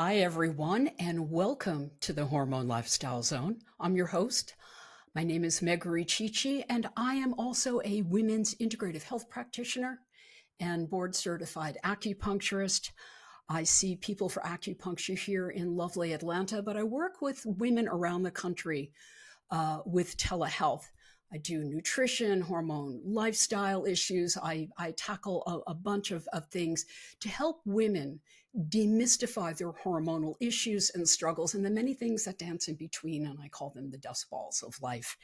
Hi, everyone, and welcome to the Hormone Lifestyle Zone. I'm your host. My name is Meg Riccici, and I am also a women's integrative health practitioner and board certified acupuncturist. I see people for acupuncture here in lovely Atlanta, but I work with women around the country with telehealth. I do nutrition, hormone, lifestyle issues. I tackle a bunch of things to help women demystify their hormonal issues and struggles and the many things that dance in between. And I call them the dust balls of life.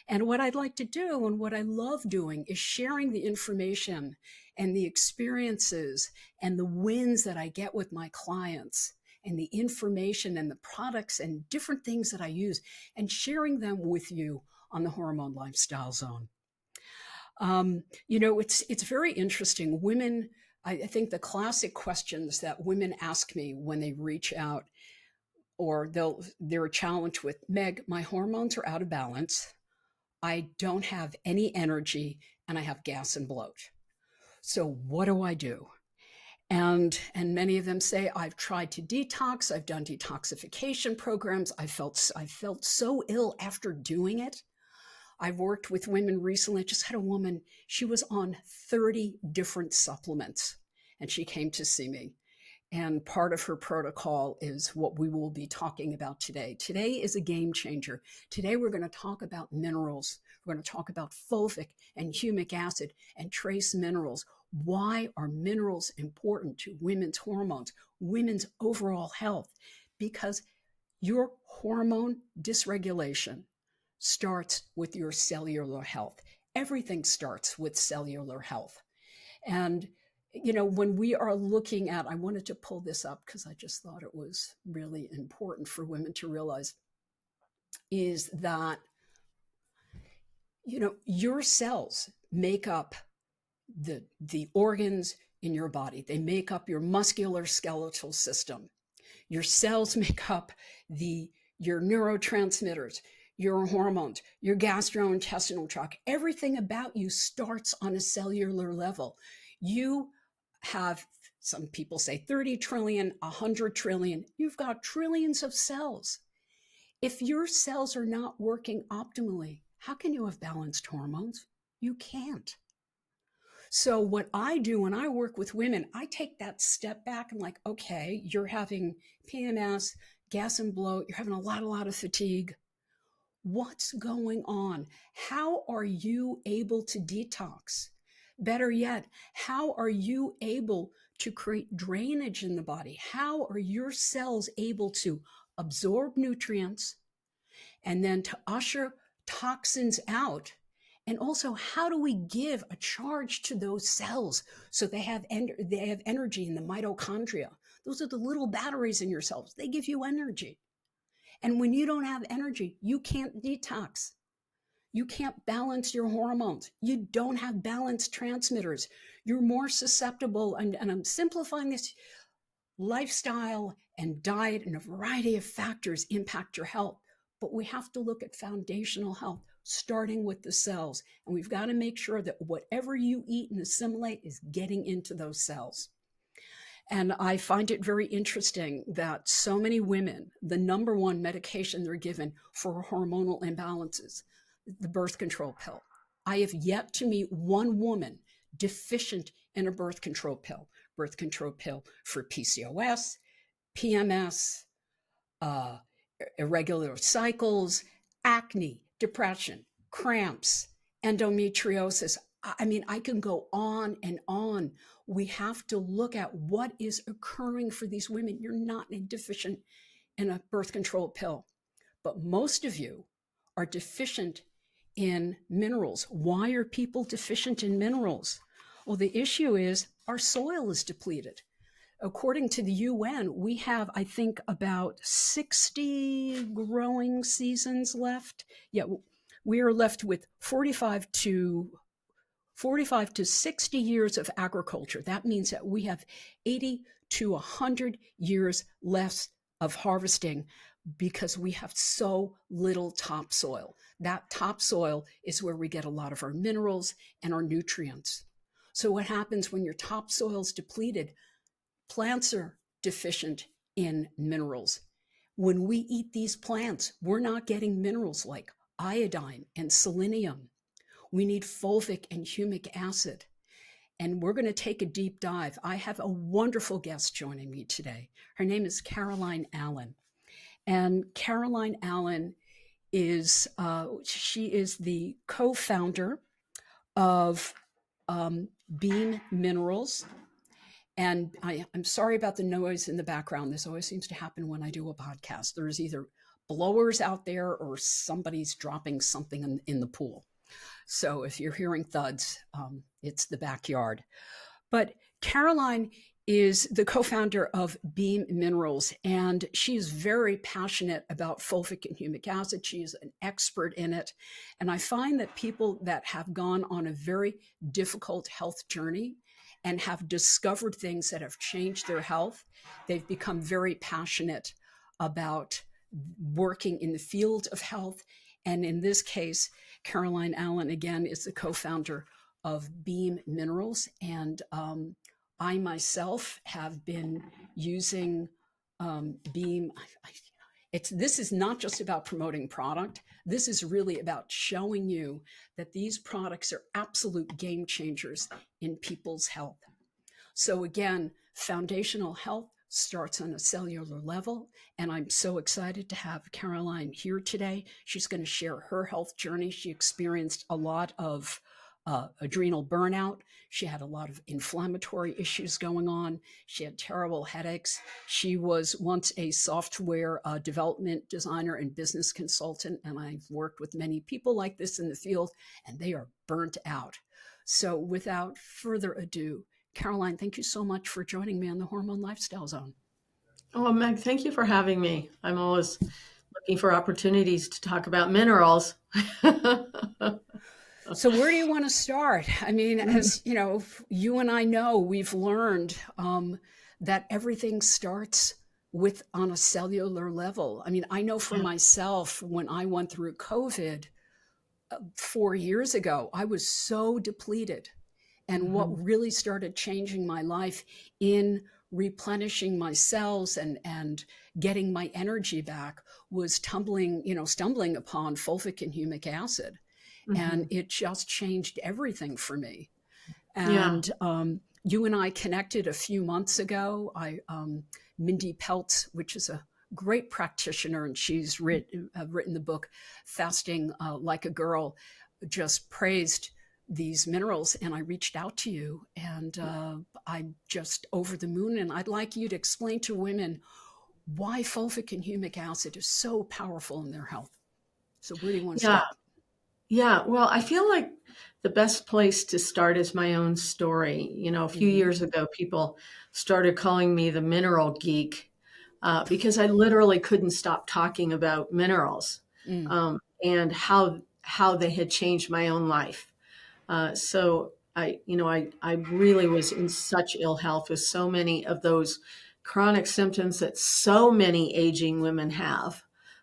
And what I'd like to do and what I love doing is sharing the information and the experiences and the wins that I get with my clients and the information and the products and different things that I use and sharing them with you on the Hormone Lifestyle Zone. It's very interesting. Women, I think the classic questions that women ask me when they reach out or they're challenged with, Meg, my hormones are out of balance. I don't have any energy and I have gas and bloat. So what do I do? And many of them say, I've tried to detox. I've done detoxification programs. I felt so ill after doing it. I've worked with women recently. I just had a woman, she was on 30 different supplements and she came to see me. And part of her protocol is what we will be talking about today. Today is a game changer. Today we're going to talk about minerals. We're going to talk about fulvic and humic acid and trace minerals. Why are minerals important to women's hormones, women's overall health? Because your hormone dysregulation starts with your cellular health. Everything starts with cellular health. And, when we are looking at, I wanted to pull this up because I just thought it was really important for women to realize, is that, your cells make up the organs in your body. They make up your muscular skeletal system. Your cells make up your neurotransmitters, your hormones, your gastrointestinal tract. Everything about you starts on a cellular level. You have, some people say 30 trillion, 100 trillion. You've got trillions of cells. If your cells are not working optimally, how can you have balanced hormones? You can't. So what I do when I work with women, I take that step back and like, okay, you're having PMS, gas and bloat, you're having a lot of fatigue. What's going on? How are you able to detox? Better yet, how are you able to create drainage in the body? How are your cells able to absorb nutrients and then to usher toxins out? And also, how do we give a charge to those cells so they have energy in the mitochondria? Those are the little batteries in your cells. They give you energy. And when you don't have energy, you can't detox. You can't balance your hormones. You don't have balanced transmitters. You're more susceptible, and I'm simplifying this, lifestyle and diet and a variety of factors impact your health. But we have to look at foundational health, starting with the cells. And we've got to make sure that whatever you eat and assimilate is getting into those cells. And I find it very interesting that so many women, the number one medication they're given for hormonal imbalances, the birth control pill. I have yet to meet one woman deficient in a birth control pill for PCOS, PMS, irregular cycles, acne, depression, cramps, endometriosis. I mean, I can go on and on. We have to look at what is occurring for these women. You're not deficient in a birth control pill, but most of you are deficient in minerals. Why are people deficient in minerals? Well, the issue is our soil is depleted. According to the UN, we have, I think, about 60 growing seasons left. Yeah, we are left with 45 to 60 years of agriculture. That means that we have 80 to 100 years less of harvesting because we have so little topsoil. That topsoil is where we get a lot of our minerals and our nutrients. So what happens when your topsoil is depleted? Plants are deficient in minerals. When we eat these plants, we're not getting minerals like iodine and selenium. We need fulvic and humic acid. And we're going to take a deep dive. I have a wonderful guest joining me today. Her name is Caroline Allen. And Caroline Allen is she is the co-founder of Beam Minerals. And I'm sorry about the noise in the background. This always seems to happen when I do a podcast. There's either blowers out there or somebody's dropping something in the pool. So if you're hearing thuds, it's the backyard. But Caroline is the co-founder of Beam Minerals, and she's very passionate about fulvic and humic acid. She's an expert in it. And I find that people that have gone on a very difficult health journey and have discovered things that have changed their health, they've become very passionate about working in the field of health. And in this case, Caroline Allen, again, is the co-founder of Beam Minerals. And I myself have been using Beam. This is not just about promoting product. This is really about showing you that these products are absolute game changers in people's health. So again, foundational health starts on a cellular level. And I'm so excited to have Caroline here today. She's going to share her health journey. She experienced a lot of adrenal burnout. She had a lot of inflammatory issues going on. She had terrible headaches. She was once a software development designer and business consultant. And I've worked with many people like this in the field, and they are burnt out. So without further ado, Caroline, thank you so much for joining me on the Hormone Lifestyle Zone. Oh, Meg, thank you for having me. I'm always looking for opportunities to talk about minerals. So where do you want to start? I mean, as you know, you and I know, we've learned that everything starts on a cellular level. I mean, I know for myself, when I went through COVID 4 years ago, I was so depleted. And what really started changing my life in replenishing my cells and getting my energy back was stumbling upon fulvic and humic acid. And it just changed everything for me. And you and I connected a few months ago. Mindy Peltz, which is a great practitioner, and she's written the book Fasting Like a Girl, just praised these minerals, and I reached out to you, and I'm just over the moon. And I'd like you to explain to women why fulvic and humic acid is so powerful in their health. So where do you want to start? Yeah, well, I feel like the best place to start is my own story. You know, a few years ago, people started calling me the mineral geek because I literally couldn't stop talking about minerals and how they had changed my own life. So I really was in such ill health with so many of those chronic symptoms that so many aging women have,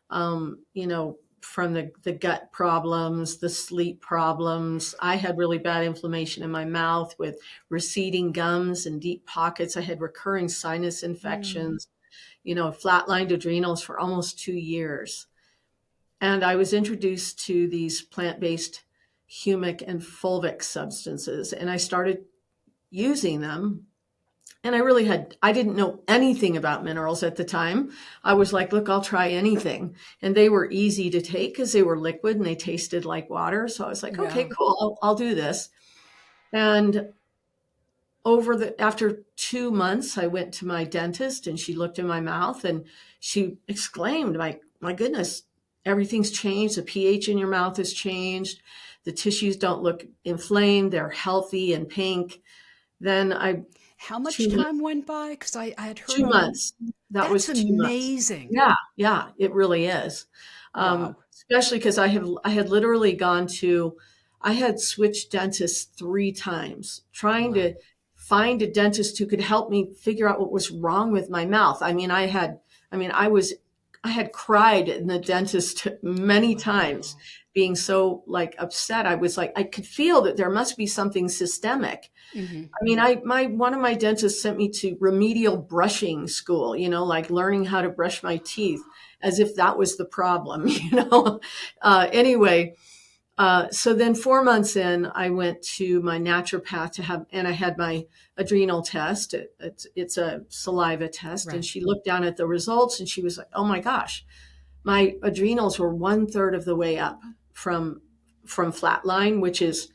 from the gut problems, the sleep problems. I had really bad inflammation in my mouth with receding gums and deep pockets. I had recurring sinus infections, flatlined adrenals for almost 2 years. And I was introduced to these plant-based humic and fulvic substances, and I started using them. And I didn't know anything about minerals at the time. I was like, look, I'll try anything. And they were easy to take because they were liquid and they tasted like water. So I was like, okay, cool, I'll do this. And after 2 months, I went to my dentist, and she looked in my mouth and she exclaimed, my goodness, everything's changed. The pH in your mouth has changed. The tissues don't look inflamed. They're healthy and pink. Then how much time went by? Because I had heard 2 months. That's amazing. Yeah, it really is. Wow. Especially because I had literally I had switched dentists 3 times trying to find a dentist who could help me figure out what was wrong with my mouth. I had cried in the dentist many times being so like upset, I was like, I could feel that there must be something systemic. Hmm. I mean, one of my dentists sent me to remedial brushing school, like learning how to brush my teeth as if that was the problem, Anyway, so then 4 months in, I went to my naturopath and I had my adrenal test. It's a saliva test. And Right. she looked down at the results and she was like, oh my gosh, my adrenals were 1/3 of the way up from flatline, which is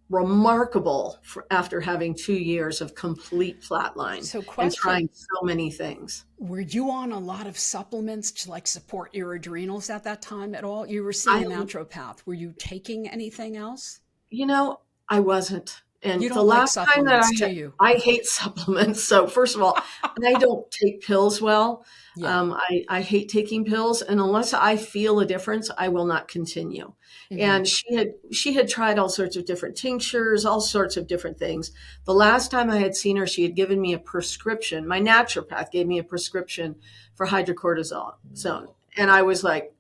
remarkable after having 2 years of complete flatline So, and question. trying so many things. Were you on a lot of supplements to like support your adrenals at that time at all? You were I, seeing a naturopath. Were you taking anything else? you know, I wasn't. You And the don't like last time that supplements, do you? I hate supplements. So first of all, I don't take pills well. Yeah. I hate taking pills, and unless I feel a difference, I will not continue. Hmm. And she had tried all sorts of different tinctures, all sorts of different things. The last time I had seen her, she had given me a prescription. My naturopath gave me a prescription for hydrocortisone. And I was like,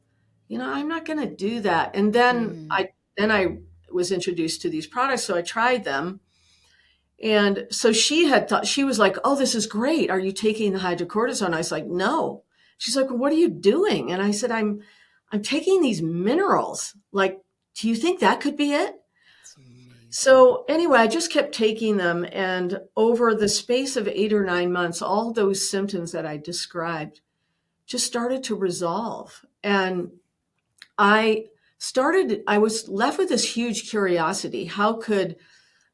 I'm not going to do that. And Mm. then I was introduced to these products, so I tried them. And so she had thought, she was like, oh, this is great. Are you taking the hydrocortisone? I was like, no. She's like, well, what are you doing? And I said, I'm taking these minerals. Like, do you think that could be it? That's amazing. So anyway, I just kept taking them. And over the space of 8 or 9 months, all those symptoms that I described just started to resolve. And I was left with this huge curiosity. How could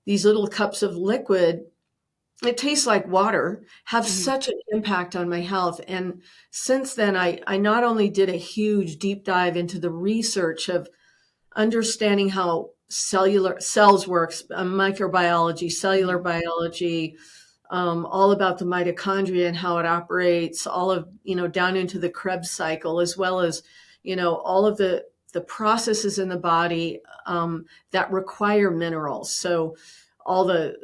these little cups of liquid, it tastes like water, have Hmm. such an impact on my health? And since then, I not only did a huge deep dive into the research of understanding how cellular cells works, microbiology, cellular Hmm. biology, all about the mitochondria and how it operates, all of, down into the Krebs cycle, as well as, all of the processes in the body that require minerals. So all the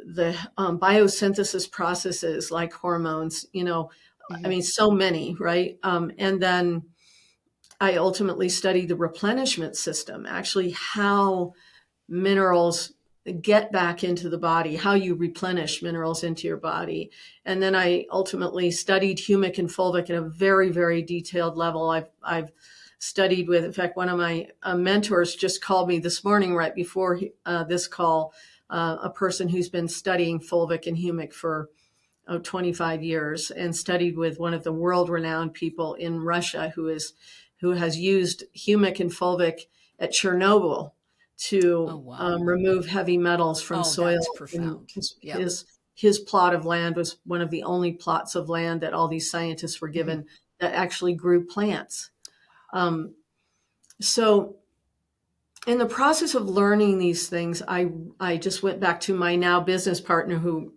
biosynthesis processes like hormones, I Hmm. mean, so many, right? And then I ultimately studied the replenishment system, actually how minerals get back into the body, how you replenish minerals into your body. And then I ultimately studied humic and fulvic at a very, very detailed level. I've studied with, in fact, one of my mentors just called me this morning right before this call, a person who's been studying fulvic and humic for 25 years and studied with one of the world-renowned people in Russia who has used humic and fulvic at Chernobyl Oh, to wow. remove heavy metals from Oh, that's soil. And profound. Yep. his plot of land was one of the only plots of land that all these scientists were Hmm. given that actually grew plants. Um, so in the process of learning these things, I just went back to my now business partner who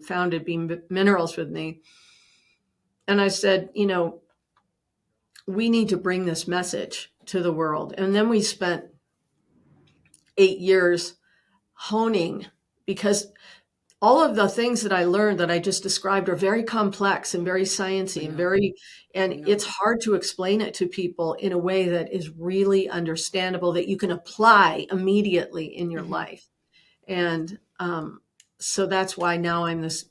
founded Beam Minerals with me. And I said, we need to bring this message to the world. And then we spent 8 years honing, because all of the things that I learned that I just described are very complex and very I sciencey know. I and know. it's hard to explain it to people in a way that is really understandable, that you can apply immediately in your Hmm. life. And so that's why now I'm this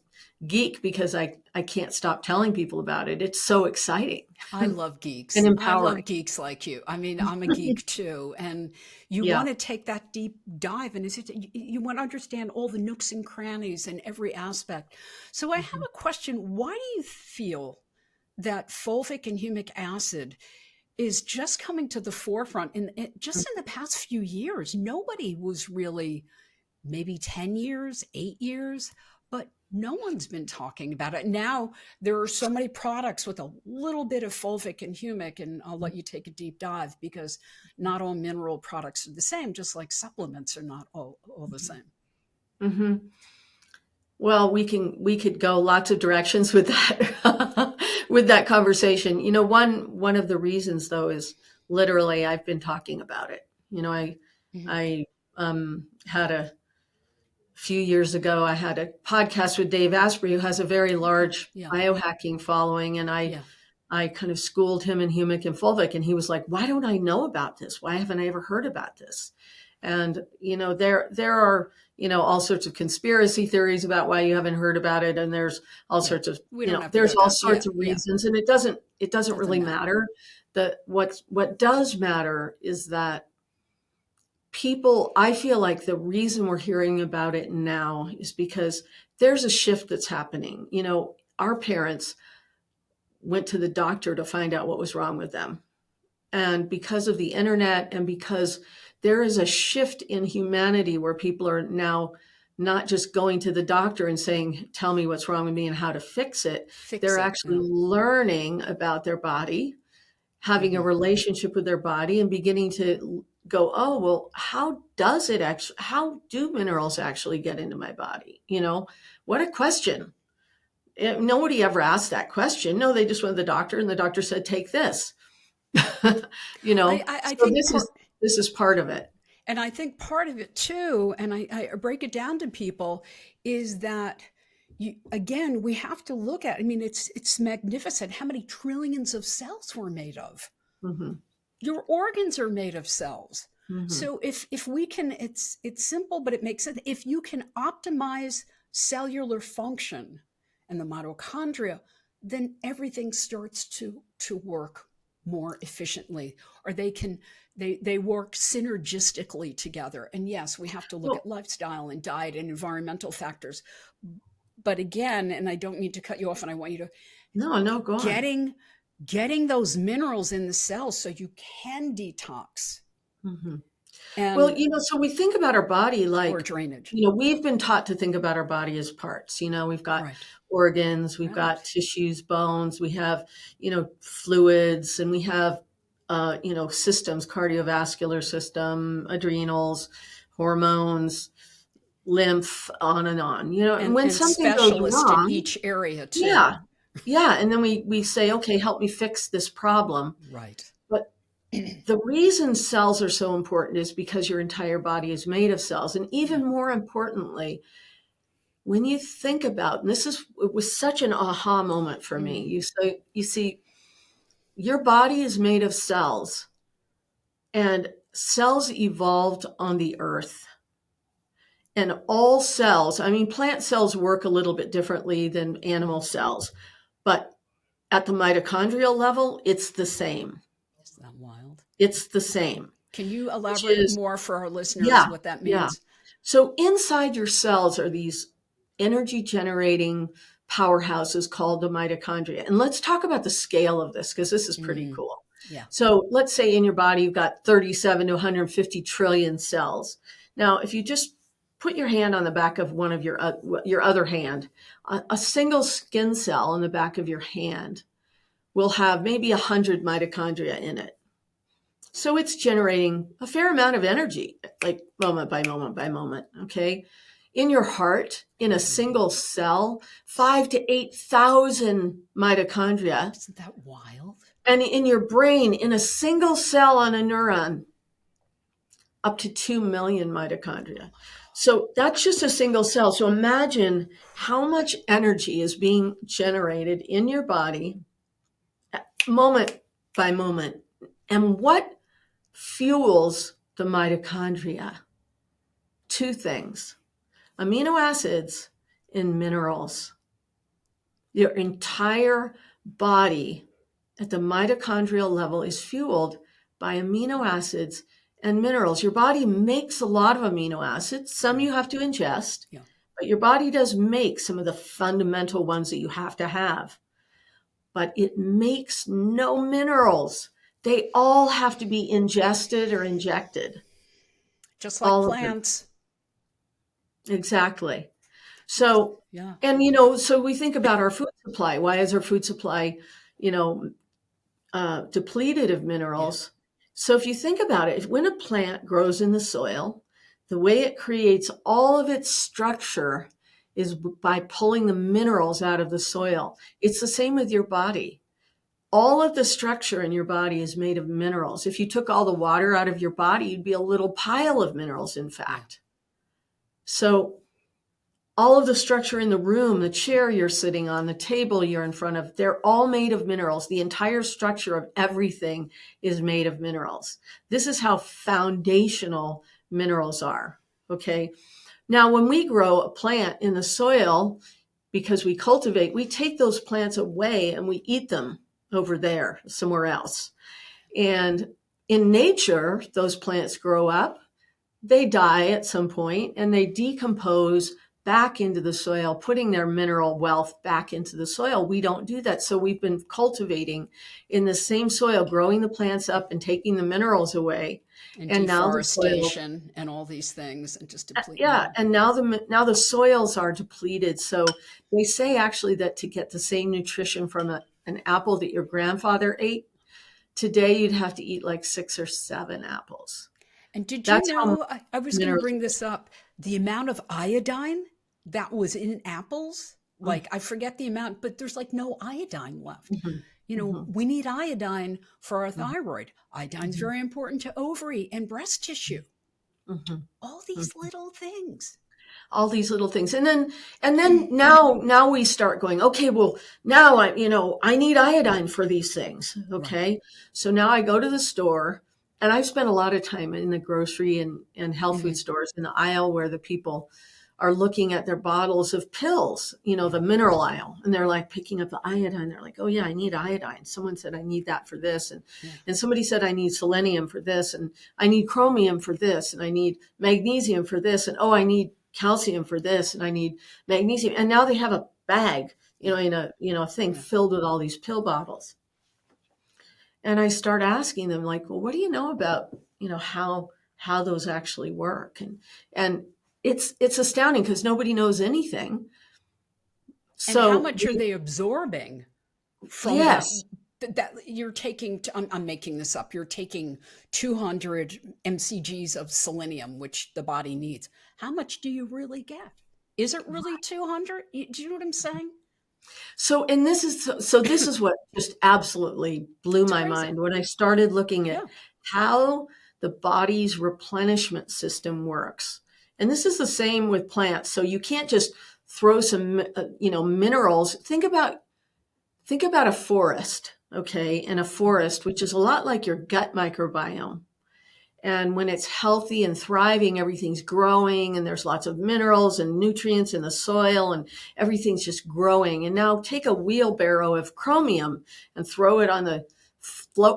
geek, because I can't stop telling people about it. It's so exciting I love and geeks. I love empowering. geeks like you. I mean, I'm a geek too. And you Yeah. want to take that deep dive and you want to understand all the nooks and crannies and every aspect. So I have Mhm. a question. Why do you feel that fulvic and humic acid is just coming to the forefront just in the past few years? Nobody was really, maybe 10 years, 8 years, but no one's been talking about it. Now there are so many products with a little bit of fulvic and humic, and I'll let you take a deep dive because not all mineral products are the same, just like supplements are not all the same. Mhm. Well, we could go lots of directions with that with that conversation. One of the reasons though is literally I've been talking about it. Mhm. I had a few years ago I had a podcast with Dave Asprey, who has a very Okay. large Yeah. biohacking following, and I Yeah. I kind of schooled him in Humic and Fulvic, and he was like, why don't I know about this? Why haven't I ever heard about this? And, there are, all sorts of conspiracy theories about why you haven't heard about it. And there's all sorts of, We don't have to there's go all down. sorts of reasons, and it doesn't really matter. What does matter is that people, I feel like the reason we're hearing about it now is because there's a shift that's happening. Our parents went to the doctor to find out what was wrong with them. And because of the internet, and because there is a shift in humanity where people are now not just going to the doctor and saying, tell me what's wrong with me and how to fix it. They're actually learning about their body, having a relationship with their body, and beginning to go, oh, well, how do minerals actually get into my body? What a question. Nobody ever asked that question. No, they just went to the doctor, and the doctor said, take this. I So think this is part of it. And I think part of it too, and I break it down to people, is that again, we have to look at, it's magnificent how many trillions of cells we're made of. Mm-hmm. Your organs are made of cells. Mm-hmm. So if we can, it's simple, but it makes sense. If you can optimize cellular function and the mitochondria, then everything starts to work more efficiently, or they work synergistically together. And yes, we have to look at lifestyle and diet and environmental factors. But again, and I don't mean to cut you off, and I want you to go on. Getting those minerals in the cells so you can detox. Mm-hmm. And, so we think about our body like, or drainage. We've been taught to think about our body as parts. We've got organs, we've got tissues, bones, we have, fluids, and we have, systems, cardiovascular system, adrenals, hormones, lymph, on and on, and when something goes wrong in each area too. Yeah. And then we say, okay, help me fix this problem. Right. But the reason cells are so important is because your entire body is made of cells. And even more importantly, when you think about, and it was such an aha moment for me. You see, your body is made of cells, and cells evolved on the earth. And all cells, plant cells work a little bit differently than animal cells, but at the mitochondrial level, it's the same. Is that wild? It's the same. Can you elaborate more for our listeners what that means? Yeah. So inside your cells are these energy generating powerhouses called the mitochondria. And let's talk about the scale of this, because this is pretty cool. Yeah. So let's say in your body, you've got 37 to 150 trillion cells. Now, if you just put your hand on the back of one of your other hand, a single skin cell on the back of your hand will have maybe 100 mitochondria in it. So it's generating a fair amount of energy, like moment by moment by moment, okay? In your heart, in a single cell, 5,000 to 8,000 mitochondria. Isn't that wild? And in your brain, in a single cell on a neuron, up to 2 million mitochondria. So that's just a single cell. So imagine how much energy is being generated in your body moment by moment. And what fuels the mitochondria? Two things: amino acids and minerals. Your entire body at the mitochondrial level is fueled by amino acids and minerals. Your body makes a lot of amino acids. Some you have to ingest, but your body does make some of the fundamental ones that you have to have. But it makes no minerals. They all have to be ingested or injected. Just like plants. Exactly. So, and, so we think about our food supply. Why is our food supply, depleted of minerals? So if you think about it, when a plant grows in the soil, the way it creates all of its structure is by pulling the minerals out of the soil. It's the same with your body. All of the structure in your body is made of minerals. If you took all the water out of your body, you'd be a little pile of minerals, in fact. So all of the structure in the room, the chair you're sitting on, the table you're in front of, they're all made of minerals. The entire structure of everything is made of minerals. This is how foundational minerals are. Okay. Now, when we grow a plant in the soil, because we cultivate, we take those plants away and we eat them over there somewhere else. And in nature, those plants grow up, they die at some point, and they decompose back into the soil, putting their mineral wealth back into the soil. We don't do that. So we've been cultivating in the same soil, growing the plants up and taking the minerals away. And now the soil, deforestation and all these things, and just depleting. yeah, and now the soils are depleted. So they say actually that to get the same nutrition from an apple that your grandfather ate, today you'd have to eat like 6 or 7 apples. And did you That's how know, I was going to minerals. bring this up, the amount of iodine that was in apples? Like, I forget the amount, but there's like no iodine left. Mhm, You know, mhm, we need iodine for our mhm, thyroid. Iodine's mhm, very important to ovary and breast tissue. mhm, All mhm. these little things. All these little things. And then now we start going, okay, well, now I need iodine for these things. Right. Okay. So now I go to the store, and I've spent a lot of time in the grocery and health food Mm-hmm. stores in the aisle where the people are looking at their bottles of pills, Yeah. the mineral aisle, and they're like picking up the iodine. They're like, oh yeah, I need iodine. Someone said I need that for this. Yeah. And somebody said I need selenium for this, and I need chromium for this, and I need magnesium for this. And oh, I need calcium for this, and I need magnesium. And now they have a bag, Yeah. in a thing Yeah. filled with all these pill bottles. And I start asking them, like, well, what do you know about, how those actually work? And it's astounding because nobody knows anything. And how So much are they absorbing from that? yes. That you're taking, I'm making this up, you're taking 200 mcgs of selenium, which the body needs. How much do you really get? Is it really 200? Do you know what I'm saying? This is what just absolutely blew It's my crazy. mind when I started looking at Yeah. how the body's replenishment system works. And this is the same with plants. So you can't just throw some, minerals. Think about a forest, okay? And a forest, which is a lot like your gut microbiome. And when it's healthy and thriving, everything's growing and there's lots of minerals and nutrients in the soil and everything's just growing. And now take a wheelbarrow of chromium and throw it on the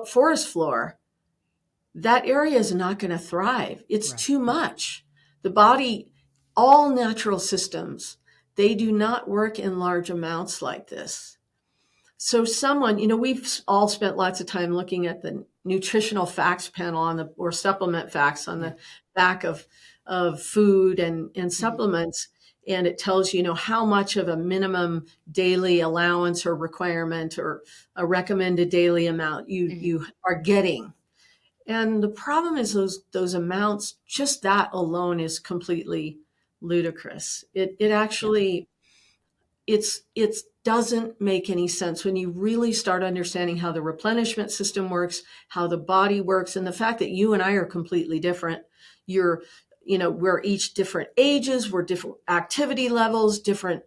forest floor. That area is not going to thrive. It's Right. too much. The body, all natural systems, they do not work in large amounts like this. So we've all spent lots of time looking at the nutritional facts panel or supplement facts on Yeah. the back of food and Mm-hmm. supplements. And it tells how much of a minimum daily allowance or requirement or a recommended daily amount Mm-hmm. you are getting. And the problem is those amounts, just that alone is completely ludicrous. It Yeah. actually it doesn't make any sense when you really start understanding how the replenishment system works, how the body works, and the fact that you and I are completely different. We're each different ages, we're different activity levels, different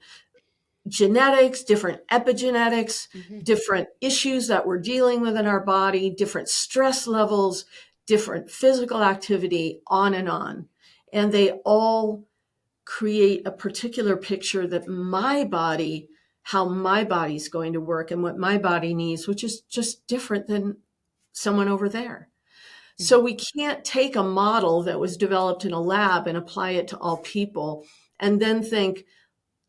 genetics, different epigenetics, Mm-hmm. different issues that we're dealing with in our body, different stress levels, different physical activity, on and on. And they all create a particular picture that how my body's going to work and what my body needs, which is just different than someone over there. Mm-hmm. So we can't take a model that was developed in a lab and apply it to all people and then think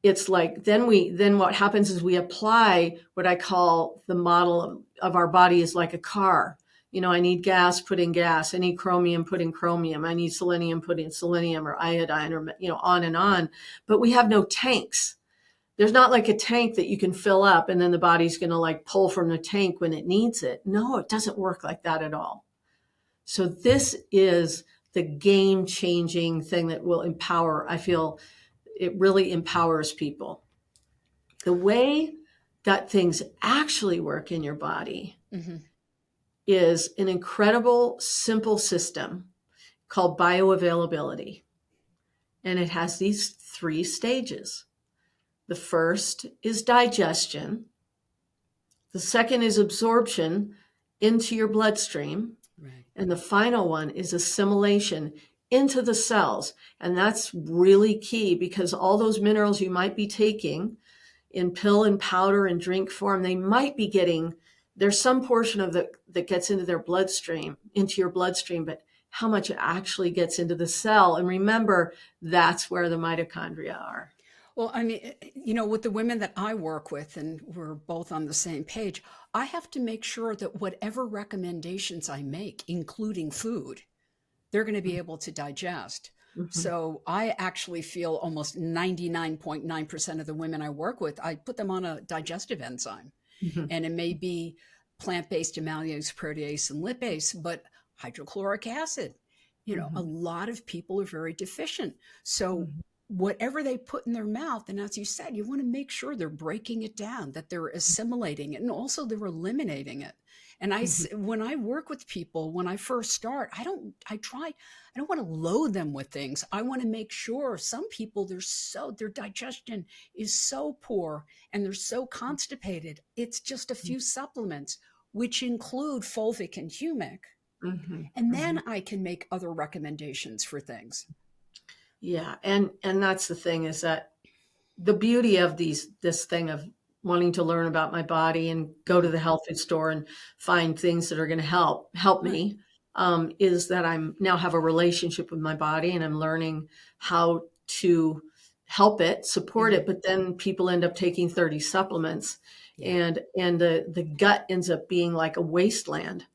it's like, then what happens is we apply what I call the model of our body is like a car. I need gas, put in gas. I need chromium, put in chromium. I need selenium, put in selenium or iodine or, on and on. But we have no tanks. There's not like a tank that you can fill up and then the body's going to like pull from the tank when it needs it. No, it doesn't work like that at all. So this is the game changing thing that will empower. I feel it really empowers people. The way that things actually work in your body Mm-hmm. is an incredible, simple system called bioavailability. And it has these 3 stages. The first is digestion. The second is absorption into your bloodstream. Right. And the final one is assimilation into the cells. And that's really key, because all those minerals you might be taking in pill and powder and drink form, they might be getting, there's some portion of it that gets into their bloodstream, into your bloodstream, but how much it actually gets into the cell. And remember, that's where the mitochondria are. Well, I mean, with the women that I work with, and we're both on the same page, I have to make sure that whatever recommendations I make, including food, they're going to be able to digest. Mm-hmm. So I actually feel almost 99.9% of the women I work with, I put them on a digestive enzyme. Mm-hmm. And it may be plant-based amylase, protease, and lipase, but hydrochloric acid. Mm-hmm. A lot of people are very deficient. So Mm-hmm. whatever they put in their mouth, and as you said, you want to make sure they're breaking it down, that they're assimilating it, and also they're eliminating it. And when I work with people, when I first start, I don't want to load them with things. I want to make sure. Some people, their digestion is so poor and they're so constipated. It's just a few supplements, which include fulvic and humic. Mm-hmm. And then I can make other recommendations for things. Yeah. And that's the thing, is that the beauty of this thing of wanting to learn about my body and go to the health food store and find things that are going to help me, is that I'm now have a relationship with my body, and I'm learning how to help it, support it. But then people end up taking 30 supplements, and the gut ends up being like a wasteland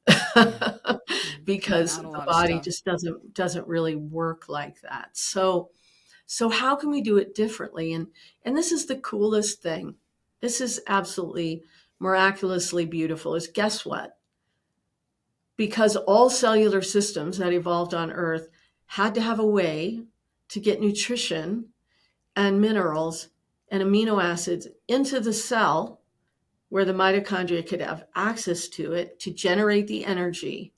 because the body just doesn't really work like that. So how can we do it differently? And this is the coolest thing. This is absolutely miraculously beautiful, is guess what? Because all cellular systems that evolved on Earth had to have a way to get nutrition and minerals and amino acids into the cell, where the mitochondria could have access to it to generate the energy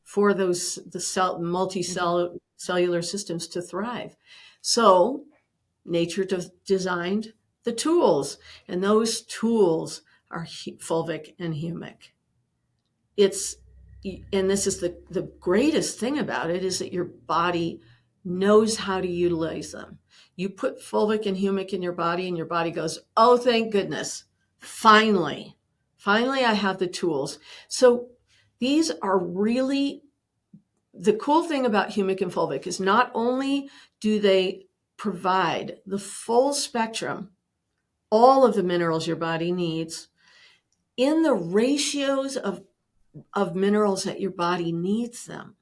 for the multicellular systems to thrive. So nature designed the tools, and those tools are fulvic and humic. And this is the greatest thing about it, is that your body knows how to utilize them. You put fulvic and humic in your body, and your body goes, oh, thank goodness. Finally, I have the tools. So these are really, the cool thing about humic and fulvic is not only do they provide the full spectrum, all of the minerals your body needs, in the ratios of minerals that your body needs them.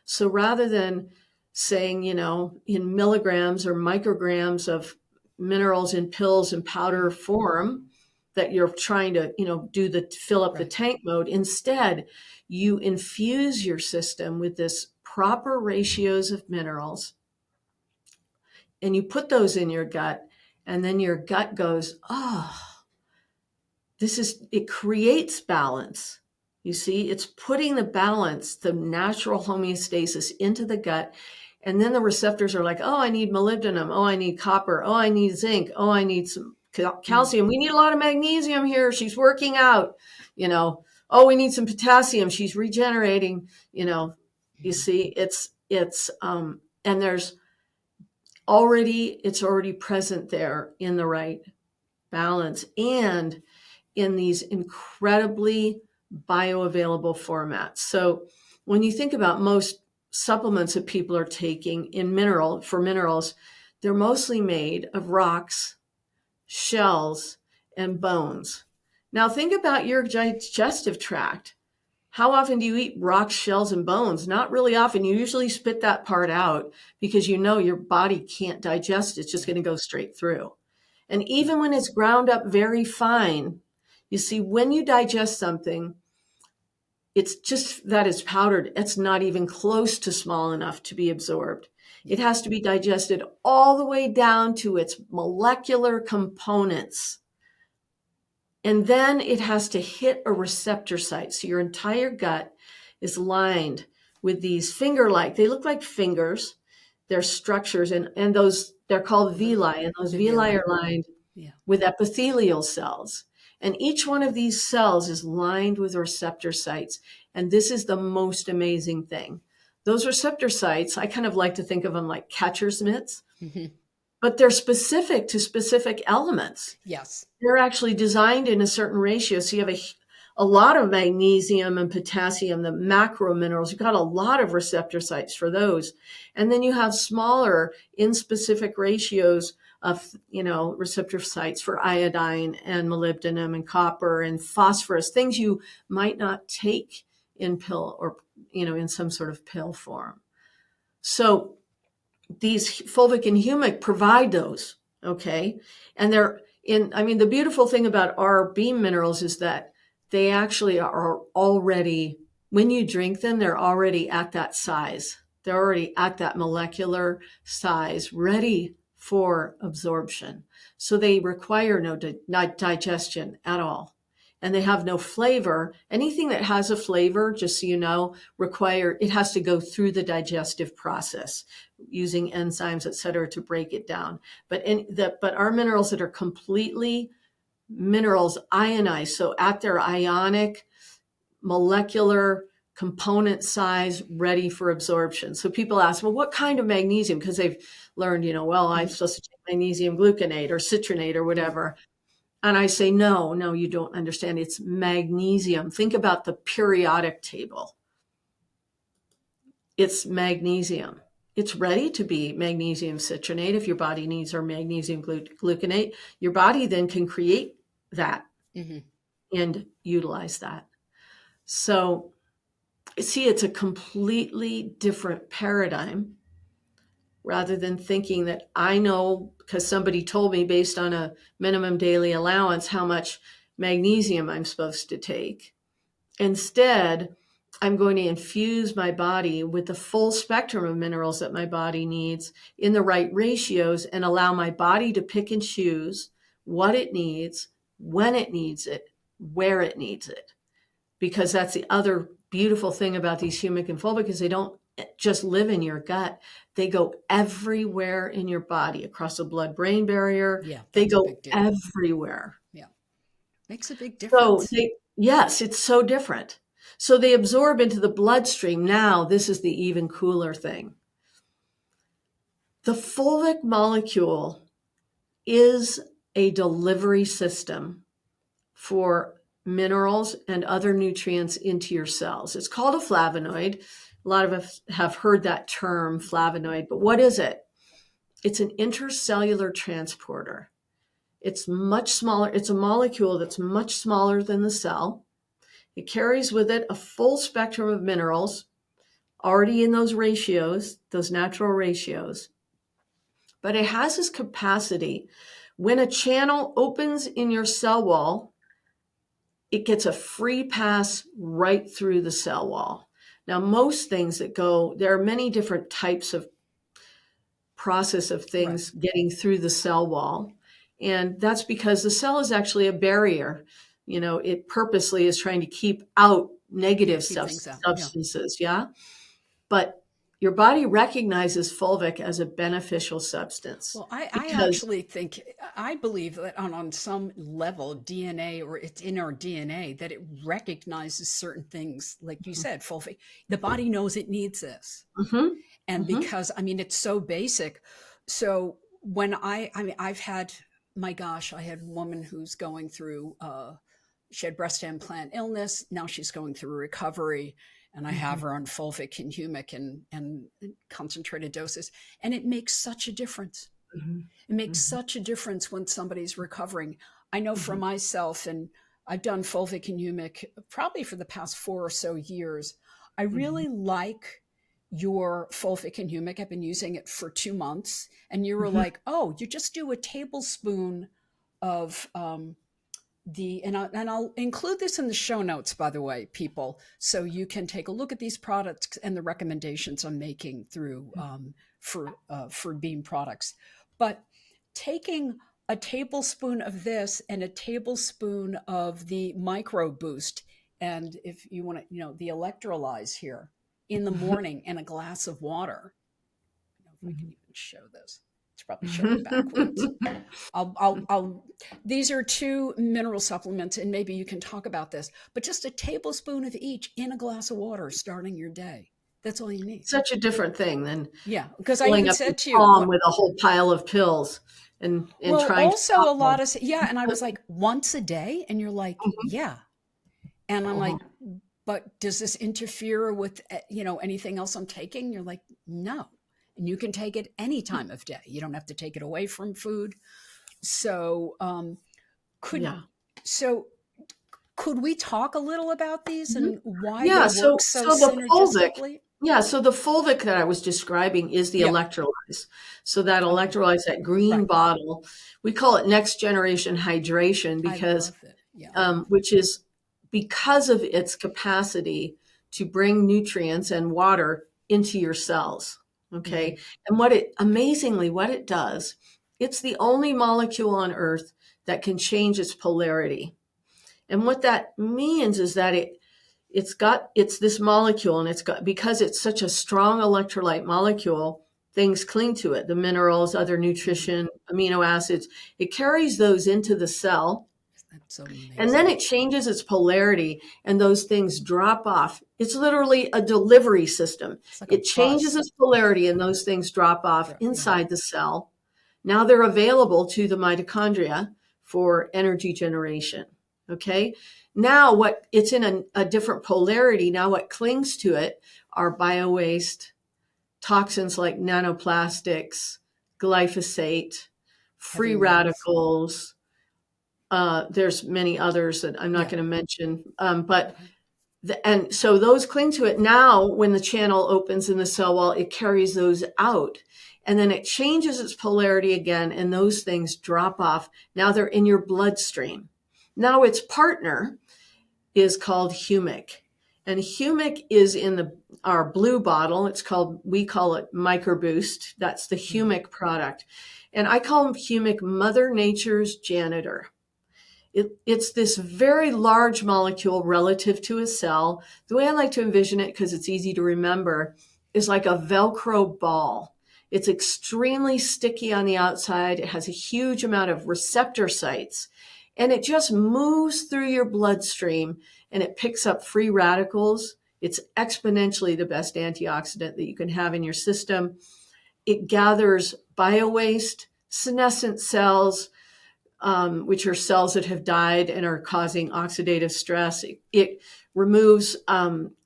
So rather than saying, in milligrams or micrograms of minerals in pills and powder form that you're trying to, do the fill up the tank mode, instead, you infuse your system with this proper ratios of minerals, and you put those in your gut, and then your gut goes, oh, it creates balance. You see, it's putting the balance, the natural homeostasis into the gut. And then the receptors are like, oh, I need molybdenum. Oh, I need copper. Oh, I need zinc. Oh, I need some calcium. We need a lot of magnesium here. She's working out, Oh, we need some potassium. She's regenerating, You see, and it's already present there in the right balance, and in these incredibly bioavailable formats. So when you think about most supplements that people are taking for minerals, they're mostly made of rocks, shells, and bones. Now think about your digestive tract. How often do you eat rocks, shells, and bones? Not really often. You usually spit that part out because your body can't digest it. It's just going to go straight through. And even when it's ground up very fine, you see, when you digest something, it's just that it's powdered. It's not even close to small enough to be absorbed. It has to be digested all the way down to its molecular components. And then it has to hit a receptor site. So your entire gut is lined with these they look like fingers. Their structures, and those, they're called villi, and those The villi villi. are lined Yeah. with epithelial cells. And each one of these cells is lined with receptor sites. And this is the most amazing thing. Those receptor sites, I kind of like to think of them like catcher's mitts, but they're specific to specific elements. Yes. They're actually designed in a certain ratio. So you have a lot of magnesium and potassium, the macro minerals. You've got a lot of receptor sites for those. And then you have smaller in specific ratios of, receptor sites for iodine and molybdenum and copper and phosphorus, things you might not take in pill or, in some sort of pill form. So these fulvic and humic provide those, okay? And the beautiful thing about our beam minerals is that they actually are already, when you drink them, they're already at that size. They're already at that molecular size, ready for absorption. So they require no digestion at all. And they have no flavor. Anything that has a flavor, just so you know, it has to go through the digestive process using enzymes, et cetera, to break it down. But our minerals that are completely minerals ionized, so at their ionic molecular component size, ready for absorption. So people ask, well, what kind of magnesium? Because they've learned, I'm supposed to take magnesium gluconate or citronate or whatever. And I say, no, you don't understand. It's magnesium. Think about the periodic table. It's magnesium. It's ready to be magnesium citronate if your body needs, or magnesium gluconate. Your body then can create that and utilize that. So, see, it's a completely different paradigm rather than thinking that I know because somebody told me based on a minimum daily allowance how much magnesium I'm supposed to take. Instead, I'm going to infuse my body with the full spectrum of minerals that my body needs in the right ratios and allow my body to pick and choose what it needs, when it needs it, where it needs it. Because that's the other beautiful thing about these humic and fulvic is they don't just live in your gut. They go everywhere in your body, across the blood-brain barrier. Yeah, they that's a go big deal. everywhere. Yeah. Makes a big So difference. yes, it's so different. So they absorb into the bloodstream. Now, this is the even cooler thing. The fulvic molecule is a delivery system for minerals and other nutrients into your cells. It's called a flavonoid. A lot of us have heard that term, flavonoid, but what is it? It's an intercellular transporter. It's much smaller. It's a molecule that's much smaller than the cell. It carries with it a full spectrum of minerals already in those ratios, those natural ratios. But it has this capacity. When a channel opens in your cell wall, it gets a free pass right through the cell wall. Now, most things there are many different types of process of things getting through the cell wall. And that's because the cell is actually a barrier. It purposely is trying to keep out negative substances. Yeah. But your body recognizes fulvic as a beneficial substance. Well, I believe that on some level, DNA, or it's in our DNA, that it recognizes certain things, like you said, fulvic. The body knows it needs this. And because, it's so basic. So when I've had, my gosh, I had a woman who's going through, she had breast implant illness. Now she's going through recovery. And I have her on fulvic and humic and concentrated doses. And it makes such a difference. It makes such a difference when somebody's recovering. I know for myself, and I've done fulvic and humic probably for the past 4 or so years. I really like your fulvic and humic. I've been using it for 2 months. And you were like, oh, you just do a tablespoon of and I'll include this in the show notes, by the way, people, so you can take a look at these products and the recommendations I'm making through for Beam products. But taking a tablespoon of this and a tablespoon of the micro boost, and if you want to, the electrolyze here in the morning, and a glass of water, if I can even show this. It's probably showing backwards. I'll these are 2 mineral supplements, and maybe you can talk about this, but just a tablespoon of each in a glass of water starting your day. That's all you need. Such a different thing than Yeah, because I filling even up your said to you, palm with a whole pile of pills and well, trying to also stop a them. lot of, yeah, and I was like, once a day? And you're like, Mhm, yeah. And I'm like, mhm. but does this interfere with, anything else I'm taking? You're like, no. And you can take it any time of day. You don't have to take it away from food. So, could Yeah. so could we talk a little about these Mhm. and why they Yeah, work so so so the fulvic synergistically? yeah, so the fulvic that I was describing is the Yeah. electrolytes. So that Okay. electrolytes, that green Right. bottle, we call it next generation hydration I because, love it. Yeah. which is because of its capacity to bring nutrients and water into your cells. Hmm. Okay. And what it does, it's the only molecule on earth that can change its polarity. And what that means is that it's this molecule, and it's got, because it's such a strong electrolyte molecule, things cling to it, the minerals, other Hmm. nutrition, amino acids. It carries those into the cell, That's so and then amazing. it changes its polarity, and those things drop off. It's literally a delivery system. It's like a It changes bus. its polarity, and those things drop off Yeah. inside the cell. Now they're available to the mitochondria for energy generation. Okay. Now, what it's in a different polarity. Now, what clings to it are bio waste, toxins like nanoplastics, glyphosate, Heavy free metals. radicals. There's many others that I'm not Yeah. going to mention, but Okay. and so those cling to it. Now, when the channel opens in the cell wall, it carries those out. And then it changes its polarity again, and those things drop off. Now they're in your bloodstream. Now its partner is called Humic. And Humic is in our blue bottle. We call it MicroBoost. That's the Mm. Humic product. And I call Humic Mother Nature's janitor. It's this very large molecule relative to a cell. The way I like to envision it, because it's easy to remember, is like a Velcro ball. It's extremely sticky on the outside. It has a huge amount of receptor sites, and it just moves through your bloodstream, and it picks up free radicals. It's exponentially the best antioxidant that you can have in your system. It gathers bio waste, senescent cells, which are cells that have died and are causing oxidative stress. It removes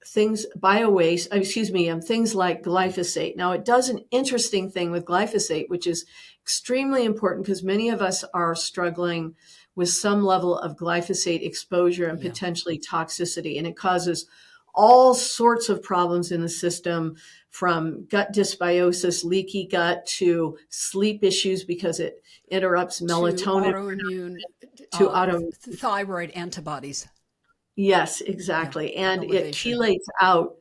things, bio waste, things like glyphosate. Now, it does an interesting thing with glyphosate, which is extremely important because many of us are struggling with some level of glyphosate exposure and Yeah. potentially toxicity, and it causes all sorts of problems in the system, from gut dysbiosis, leaky gut, to sleep issues because it interrupts To melatonin, autoimmune to auto. thyroid antibodies. Yes, Yeah. exactly. And it Elevation. chelates out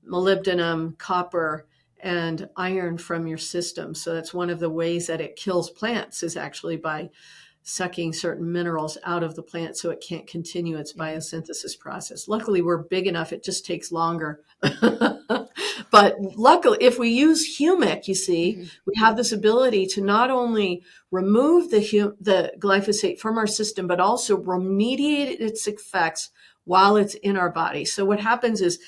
molybdenum, copper, and iron from your system. So that's one of the ways that it kills plants, is actually by sucking certain minerals out of the plant so it can't continue its Hmm. biosynthesis process. Luckily, we're big enough, it just takes longer. But luckily, if we use humic, you see, Hmm. we have this ability to not only remove the glyphosate from our system, but also remediate its effects while it's in our body. So what happens is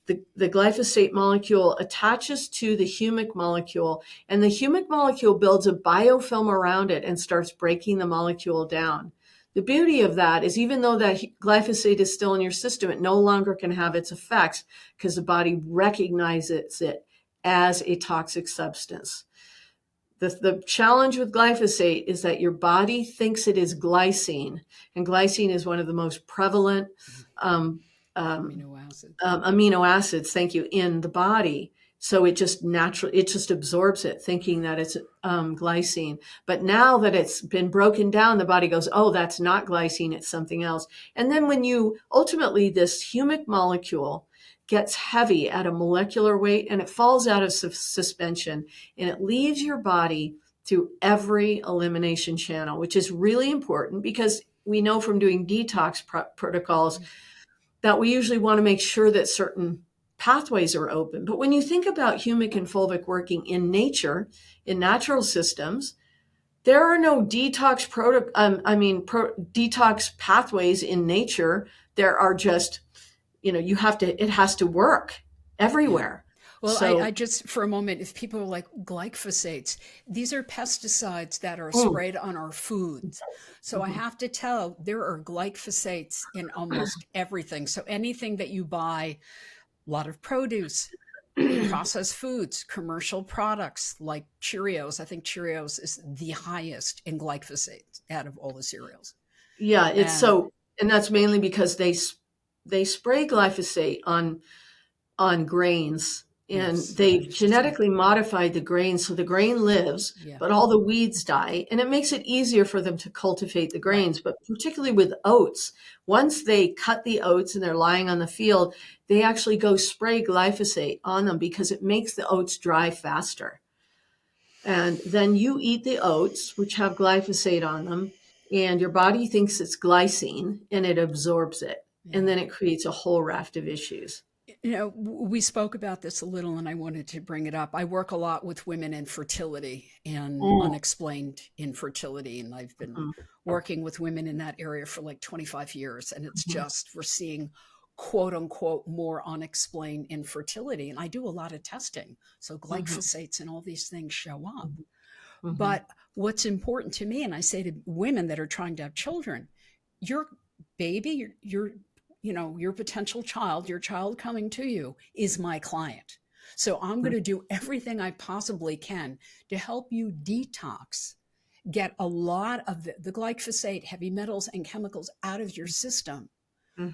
the glyphosate molecule attaches to the humic molecule, and the humic molecule builds a biofilm around it and starts breaking the molecule down. The beauty of that is, even though that glyphosate is still in your system, it no longer can have its effects because the body recognizes it as a toxic substance. The challenge with glyphosate is that your body thinks it is glycine, and glycine is one of the most prevalent um, um, Amino acids. amino acids, thank you, in the body. So it just absorbs it, thinking that it's glycine. But now that it's been broken down, the body goes, oh, that's not glycine, it's something else. And then ultimately, this humic molecule gets heavy at a molecular weight, and it falls out of suspension, and it leaves your body through every elimination channel, which is really important because we know from doing detox protocols that we usually want to make sure that certain pathways are open. But when you think about humic and fulvic working in nature, in natural systems, there are no detox pathways in nature. There are just, it has to work Yeah. everywhere. Well, I So, just, for a moment, if people are like glyphosates, these are pesticides that are mm, sprayed on our foods. So I mhm. have to tell, there are glyphosates in almost everything. So anything that you buy, a lot of produce, processed foods, commercial products like Cheerios. I think Cheerios is the highest in glyphosate out of all the cereals. Yeah, And and that's mainly because they spray glyphosate on grains, and yes, I they've used to say, genetically modified the grain so the grain lives, yeah, but all the weeds die, and it makes it easier for them to cultivate the right. grains. But particularly with oats, once they cut the oats and they're lying on the field, they actually go spray glyphosate on them because it makes the oats dry faster. And then you eat the oats, which have glyphosate on them, and your body thinks it's glycine and it absorbs it. And Yeah. then it creates a whole raft of issues. We spoke about this a little, and I wanted to bring it up. I work a lot with women in fertility and Mm, unexplained infertility, and I've been mhm, working with women in that area for like 25 years. And it's mhm, just, we're seeing quote unquote more unexplained infertility. And I do a lot of testing. So mhm, glyphosates and all these things show up. mhm, mhm, But what's important to me, and I say to women that are trying to have children, your baby, your potential child, your child coming to you is my client. So I'm going mhm, to do everything I possibly can to help you detox, get a lot of the glyphosate, heavy metals, and chemicals out of your system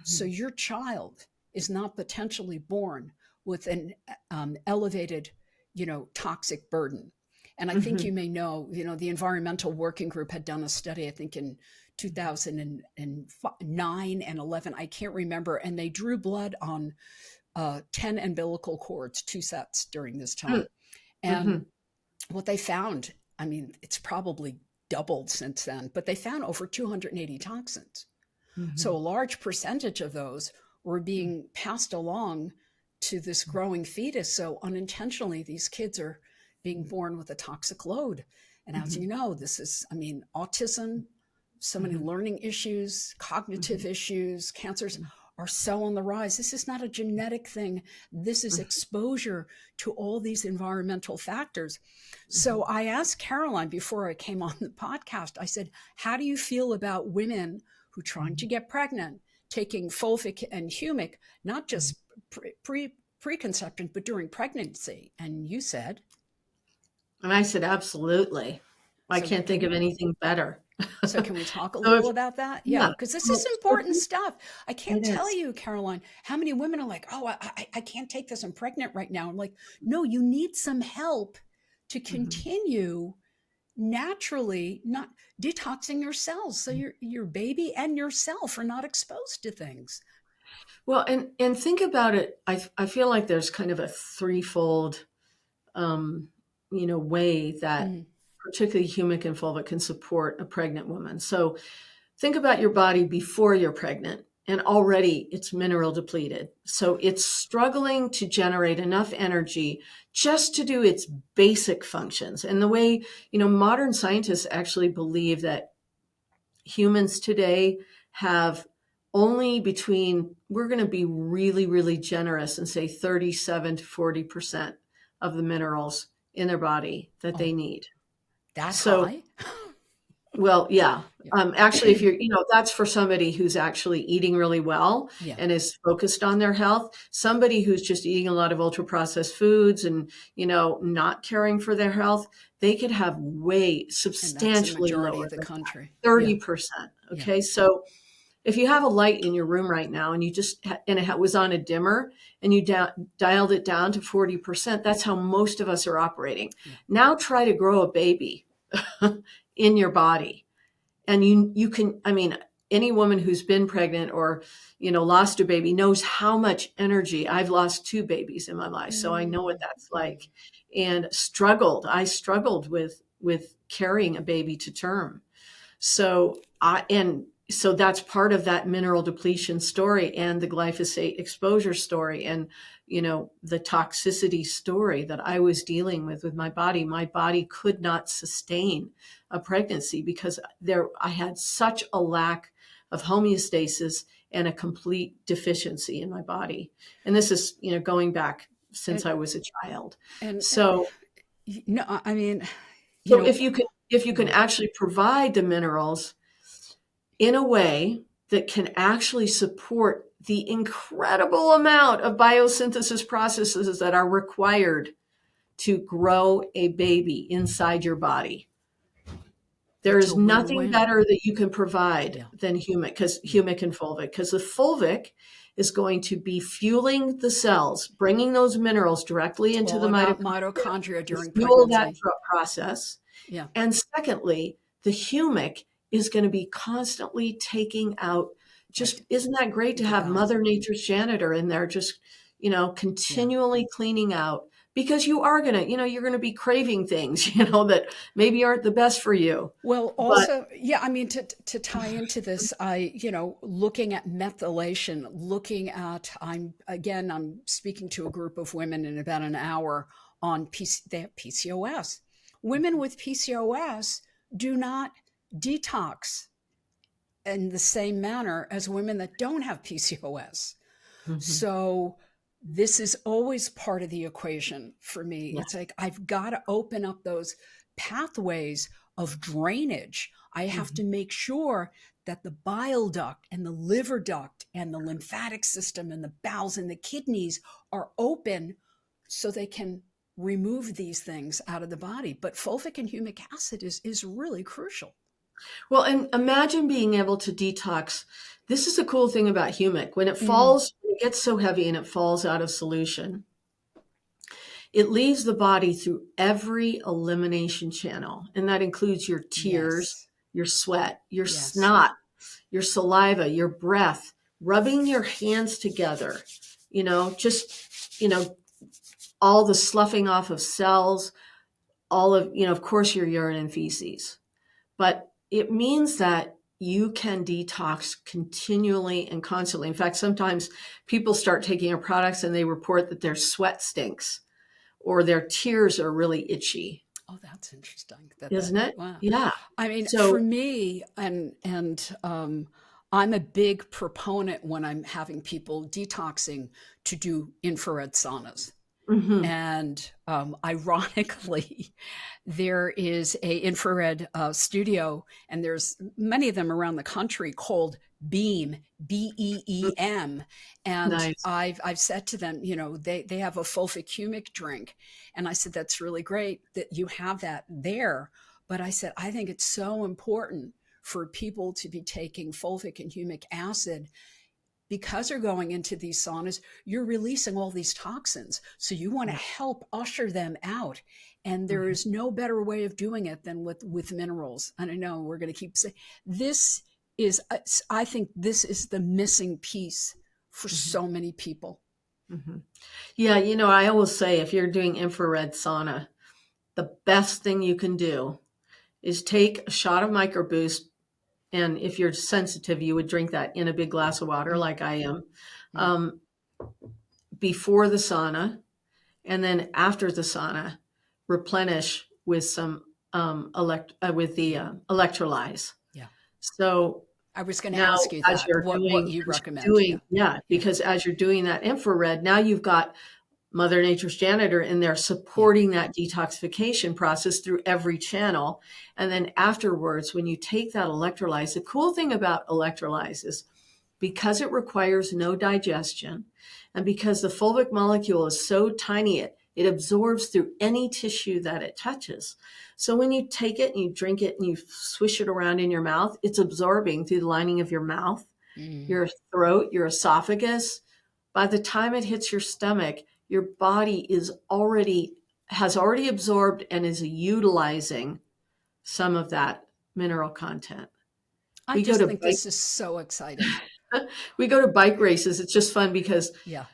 so mhm, your child is not potentially born with an elevated, toxic burden. And I think mhm, you may know, the Environmental Working Group had done a study, I think in 2009 and 11, I can't remember, and they drew blood on 10 umbilical cords, two sets during this mhm, time. And mhm, what they found, I mean, it's probably doubled since then, but they found over 280 toxins. So a mhm, large percentage of those were being passed along to this growing fetus. So unintentionally, these kids are being born with a toxic load. And as mhm, you know, this is, I mean, autism, so many mhm, learning issues, cognitive mhm, issues, cancers are so on the rise. This is not a genetic thing. This is mhm, exposure to all these environmental factors. So mhm, I asked Caroline before I came on the podcast, I said, how do you feel about women who are trying to mhm, get pregnant, taking fulvic and humic, not mhm. just preconception, but during pregnancy? And you said, And I said, absolutely. I so can't think of anything better. so can we talk a So if, little about that? Yeah, yeah, because this is so important stuff. I can't it tell is. you, Caroline, how many women are like, oh, I can't take this. I'm pregnant right now. I'm like, no, you need some help to Mhm. continue naturally not detoxing your cells so your baby and yourself are not exposed to things. Well, and think about it. I feel like there's kind of a threefold, um, way that Mm, particularly humic and fulvic can support a pregnant woman. So think about your body before you're pregnant, and already it's mineral depleted. So it's struggling to generate enough energy just to do its basic functions. And the way, modern scientists actually believe that humans today have only between, we're going to be really, really generous and say 37 to 40% of the minerals in their body that oh, they need. that So, high? well, yeah. Yeah. Actually, if you're, that's for somebody who's actually eating really well Yeah. and is focused on their health. Somebody who's just eating a lot of ultra processed foods and, not caring for their health, they could have way And that's the substantially majority lower of the than country. Yeah. 30%. Yeah. Okay. So if you have a light in your room right now and and it was on a dimmer and you dialed it down to 40%, that's how most of us are operating. Yeah. Now try to grow a baby in your body. And you can, I mean, any woman who's been pregnant or, lost a baby knows how much energy. I've lost two babies in my life, so I know what Mm, that's mm. like. And I struggled with carrying a baby to term. So so that's part of that mineral depletion story and the glyphosate exposure story and, the toxicity story that I was dealing with my body. My body could not sustain a pregnancy because I had such a lack of homeostasis and a complete deficiency in my body. And this is, going back since And, I was a child. and So, no, I mean, you so know, if you can actually provide the minerals in a way that can actually support the incredible amount of biosynthesis processes that are required to grow a baby inside your body. There it's is a nothing win-win. better that you can provide Yeah. than humic, because Yeah. humic and fulvic, because the fulvic is going to be fueling the cells, bringing those minerals directly It's into all the about mitochondria mitochondria to during fuel that pregnancy. process. Yeah. And secondly, the humic is going to be constantly taking out. Right. Just isn't that great to The have bowels. Mother Nature's janitor in there, just, Yeah. continually cleaning out, because you are going to, you're going to be craving things, that maybe aren't the best for you. Well, But also, yeah, I mean, to tie into this, looking at methylation, I'm speaking to a group of women in about an hour on they have PCOS. Women with PCOS do not detox in the same manner as women that don't have PCOS. Mhm. So this is always part of the equation for me. Yeah. It's like I've got to open up those pathways of drainage. I have to Mhm. make sure that the bile duct and the liver duct and the lymphatic system and the bowels and the kidneys are open so they can remove these things out of the body. But fulvic and humic acid is really crucial. Well, and imagine being able to detox. This is the cool thing about humic. When Mm, it gets so heavy and it falls out of solution, it leaves the body through every elimination channel. And that includes your tears, yes. your sweat, your Yes. snot, your saliva, your breath, rubbing your hands together, just, all the sloughing off of cells, all of, of course, your urine and feces. But it means that you can detox continually and constantly. In fact, sometimes people start taking our products and they report that their sweat stinks or their tears are really itchy, Oh, that's interesting. That isn't it? wow. Yeah. I mean, for So, me, and I'm a big proponent when I'm having people detoxing to do infrared saunas. mhm. And ironically, there is a infrared studio, and there's many of them around the country called Beam, BEEM. And Nice. I've said to them, they have a fulvic humic drink, and I said that's really great that you have that there. But I said I think it's so important for people to be taking fulvic and humic acid because you're going into these saunas, you're releasing all these toxins. So you want to Yeah. help usher them out. And there Mhm. is no better way of doing it than with minerals. And I know we're going to keep saying this is, I think this is the missing piece for Mhm. so many people. Mhm. Yeah, I always say if you're doing infrared sauna, the best thing you can do is take a shot of microboost. And if you're sensitive, you would drink that in a big glass of water, Mm, like I am, mm. um, before the sauna. And then after the sauna, replenish with some with the electrolytes. Yeah. So I was going to now, ask you as that, you're what doing, you recommend. Yeah. yeah, Yeah. because as you're doing that infrared, now you've got Mother Nature's janitor in there Yeah. supporting that detoxification process through every channel. And then afterwards, when you take that electrolytes, the cool thing about electrolytes is because it requires no digestion and because the fulvic molecule is so tiny, it absorbs through any tissue that it touches. So when you take it and you drink it and you swish it around in your mouth, it's absorbing through the lining of your mouth, Mm. your throat, your esophagus. By the time it hits your stomach, your body has already absorbed and is utilizing some of that mineral content. I We go just to think bike this is so exciting. we go to bike races. It's just fun because Yeah.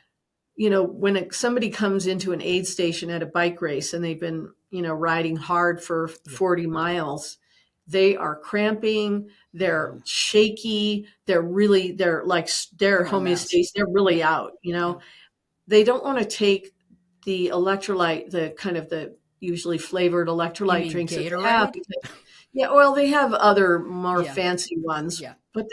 when somebody comes into an aid station at a bike race and they've been riding hard for Yeah. 40 miles, they are cramping, they're Oh, shaky, they're their they're a mess. homeostasis, they're really Yeah. out, you Yeah. know. They don't want to take the electrolyte, the kind of the usually flavored You electrolyte mean drinks that they have Gatorade? because, yeah, well, they have other more Yeah. fancy ones, Yeah. but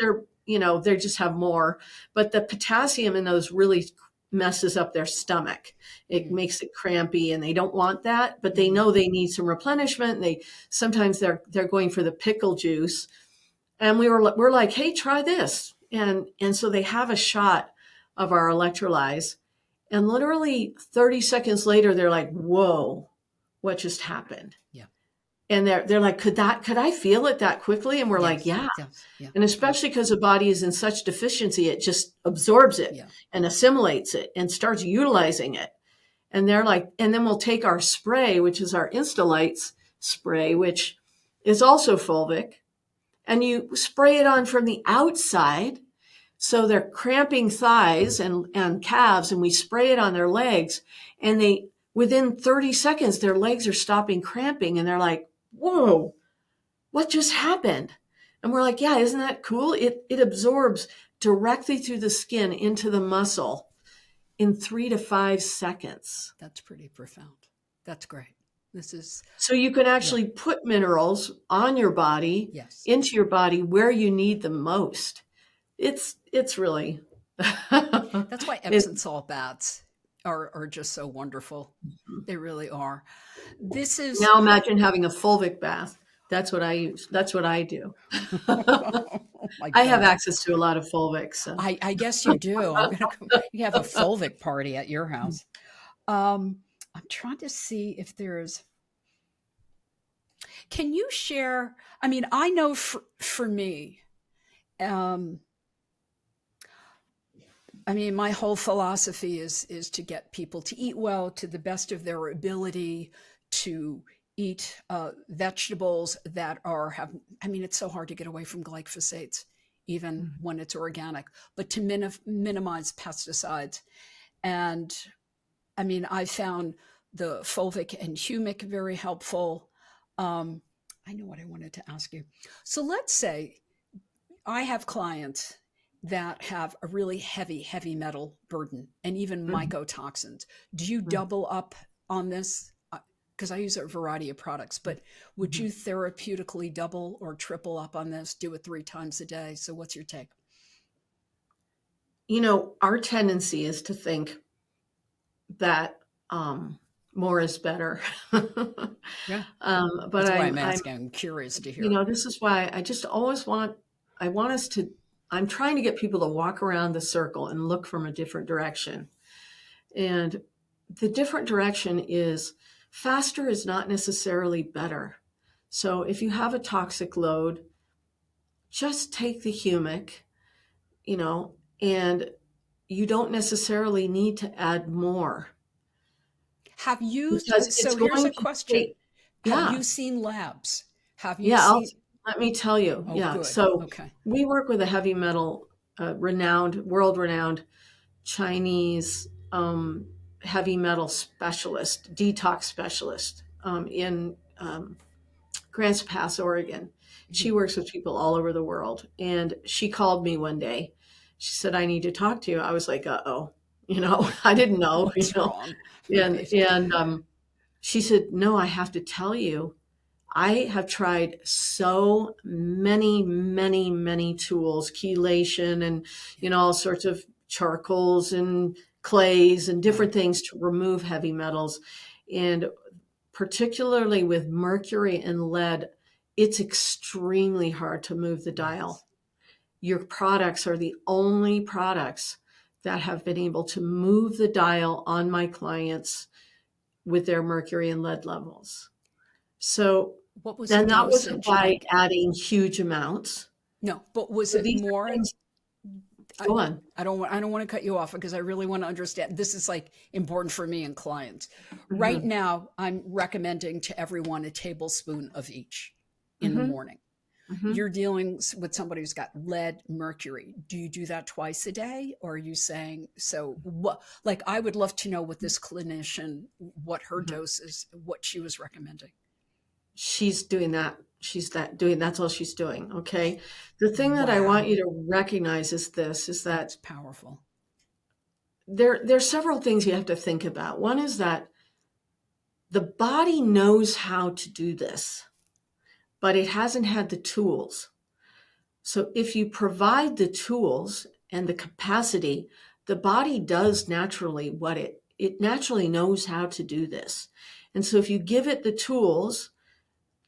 they just have more. But the potassium in those really messes up their stomach. It Mm. makes it crampy, and they don't want that. But they Hmm. know they need some replenishment. And sometimes they're going for the pickle juice, and we're like, hey, try this, and so they have a shot of our electrolytes, and literally 30 seconds later, they're like, whoa, what just happened? Yeah. And they're like, could I feel it that quickly? And we're like, Yes. yeah. Yes. Yeah. And Yeah. especially because the body is in such deficiency, it just absorbs it Yeah. and assimilates it and starts utilizing it. And they're like, and then we'll take our spray, which is our Instalites spray, which is also fulvic, and you spray it on from the outside. So they're cramping thighs and calves, and we spray it on their legs, and within 30 seconds, their legs are stopping cramping, and they're like, whoa, what just happened? And we're like, yeah, isn't that cool? It absorbs directly through the skin into the muscle in 3 to 5 seconds. That's pretty profound. That's great. This is, So you can yeah. actually put minerals on your body, Yes. into your body where you need them most. It's really That's why it, Epsom salt baths are just so wonderful. They really are. This is, now imagine having a fulvic bath. That's what I use. That's what I do. oh my I have goodness. access to a lot of fulvic, so. I guess you do. I'm going to go, you have a fulvic party at your house. I'm trying to see if there's, can you share? I mean, I know for me, um, I mean, my whole philosophy is to get people to eat well to the best of their ability, to eat vegetables that are have. I mean, it's so hard to get away from glyphosates, even when it's organic, but to minimize pesticides. And I mean, I found the fulvic and humic very helpful. Um, I know what I wanted to ask you. So let's say I have clients that have a really heavy metal burden and even Mhm. mycotoxins. Do you Mhm. double up on this? Because I use a variety of products, but would Mhm. you therapeutically double or triple up on this? Do it 3 times a day. So, what's your take? Our tendency is to think that more is better. Yeah, But that's why I'm asking. I'm curious to hear. this is why I just always I want us to, I'm trying to get people to walk around the circle and look from a different direction. And the different direction is faster is not necessarily better. So if you have a toxic load, just take the humic, you know, and you don't necessarily need to add more Have you, because it's so here's a going to question. take, Have yeah, you seen labs? Have you yeah, seen, let me tell you. oh, Yeah. good. So Okay. we work with a heavy metal, world renowned Chinese heavy metal specialist, detox specialist in Grants Pass, Oregon. She Mhm. works with people all over the world. And she called me one day. She said, I need to talk to you. I was like, uh-oh, I didn't know, What's wrong? And, Right. she said, no, I have to tell you, I have tried so many tools, chelation and, Yeah. all sorts of charcoals and clays and Wow. different things to remove heavy metals. And particularly with mercury and lead, it's extremely hard to move the Yes. dial. Your products are the only products that have been able to move the dial on my clients with their mercury and lead levels. So What was the then that wasn't dosage? by adding huge amounts. No, but was So it these are more? things, I, go on. I don't want to cut you off because I really want to understand. This is like important for me and clients. Right Hmm. now, I'm recommending to everyone a tablespoon of each in the Hmm. morning. Hmm. You're dealing with somebody who's got lead, mercury. Do you do that twice a day? Or are you saying, so what? Like, I would love to know what this clinician, what her Hmm. dose is, what she was recommending. she's doing that. That's all she's doing. Okay. The thing that I want Wow. you to recognize is this, is That's that powerful. there's several things you have to think about. One is that the body knows how to do this, but it hasn't had the tools. So if you provide the tools and the capacity, the body does naturally what it naturally knows how to do this. And so if you give it the tools